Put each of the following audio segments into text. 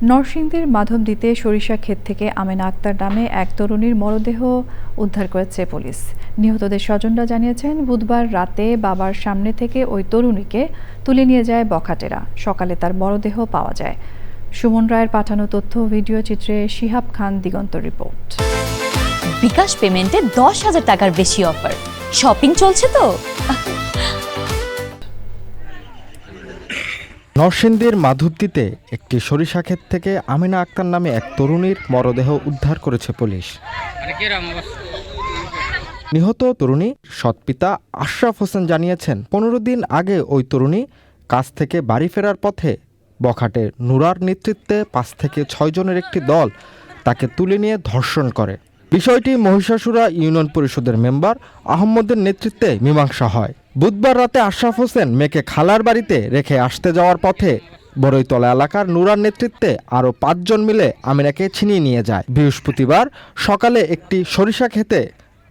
নরসিংদীর মাধবদীতে সরিষা ক্ষেত থেকে আমেনা আক্তার নামে এক তরুণীর মরদেহ উদ্ধার করেছে পুলিশ। নিহতদের স্বজনরা জানিয়েছেন, বুধবার রাতে বাবার সামনে থেকে ওই তরুণীকে তুলে নিয়ে যায় বখাটেরা। সকালে তার মরদেহ পাওয়া যায়। সুমন রায়ের পাঠানো তথ্য ভিডিও চিত্রে শিহাব খান দিগন্তর রিপোর্ট। বিকাশ পেমেন্টে 10,000 টাকার বেশি অফার। শপিং চলছে তো। নরসিংদীর মাধবদীতে একটি সরিষা ক্ষেত থেকে আমেনা আক্তার নামে এক তরুণীর মরদেহ উদ্ধার করেছে পুলিশ। নিহত তরুণী সৎপিতা আশরাফ হোসেন জানিয়েছেন, 15 দিন আগে ওই তরুণী কাজ থেকে বাড়ি ফেরার পথে বখাটের নুরার নেতৃত্বে 5 থেকে 6 জনের একটি দল তাকে তুলে নিয়ে ধর্ষণ করে। বিষয়টি মহিষাসুরা ইউনিয়ন পরিষদের মেম্বার আহমদের নেতৃত্বে মীমাংসা হয়। বুধবার রাতে আশরাফ হোসেন মেয়েকে খালার বাড়িতে রেখে আসতে যাওয়ার পথে বড়ইতলা এলাকার নুরার নেতৃত্বে আরও 5 জন মিলে আমিনাকে ছিনিয়ে নিয়ে যায়। বৃহস্পতিবার সকালে একটি সরিষা খেতে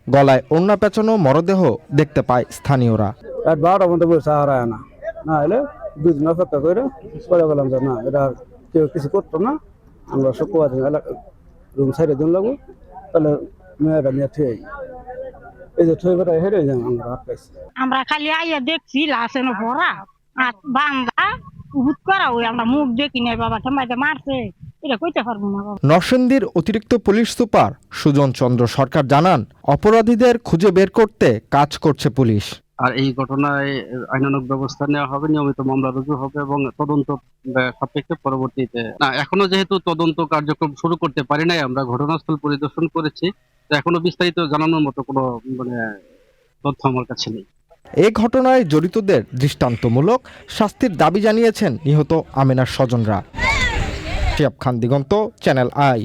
গলায় ওড়না পেঁচানো মরদেহ দেখতে পায় স্থানীয়রা। রাত 12টার মধ্যে বসে হারায় না হলে দুদিন অপেক্ষা করে পরে বললাম যে না এটা কেউ কিছু করতো না, আমরা শুক্রবার দিন রুম সাইডে দিন লাগবো, তাহলে মেয়েরা নিয়ে ঠিক এই যে ঠই বেটা হেরে যান আমরা আটকাইছি। আমরা খালি আইয়া দেখছি লাশের ভরা আর বান্ধা হুট করা ওই আমরা মুখ দেখি নাই বাবা ঠাম্মাইতে মারছে এটা কইতে পারবো না। নরসিংদীর অতিরিক্ত পুলিশ সুপার সুজন চন্দ্র সরকার জানান, অপরাধীদের খুঁজে বের করতে কাজ করছে পুলিশ। আর এই ঘটনায় আইনানুগ ব্যবস্থা নেওয়া হবে, নিয়মিত মামলা রুজু হবে এবং তদন্ত সাপেক্ষে পরবর্তীতে এখনো যেহেতু তদন্ত কার্যক্রম শুরু করতে পারি নাই, আমরা ঘটনাস্থল পরিদর্শন করেছি, এখনো বিস্তারিত জানানোর মতো কোনো তথ্য আমার কাছে নেই। এই ঘটনায় জড়িতদের দৃষ্টান্তমূলক শাস্তির দাবি জানিয়েছেন নিহত আমেনার স্বজনরা। শিহাব খান দিগন্ত, চ্যানেল আই।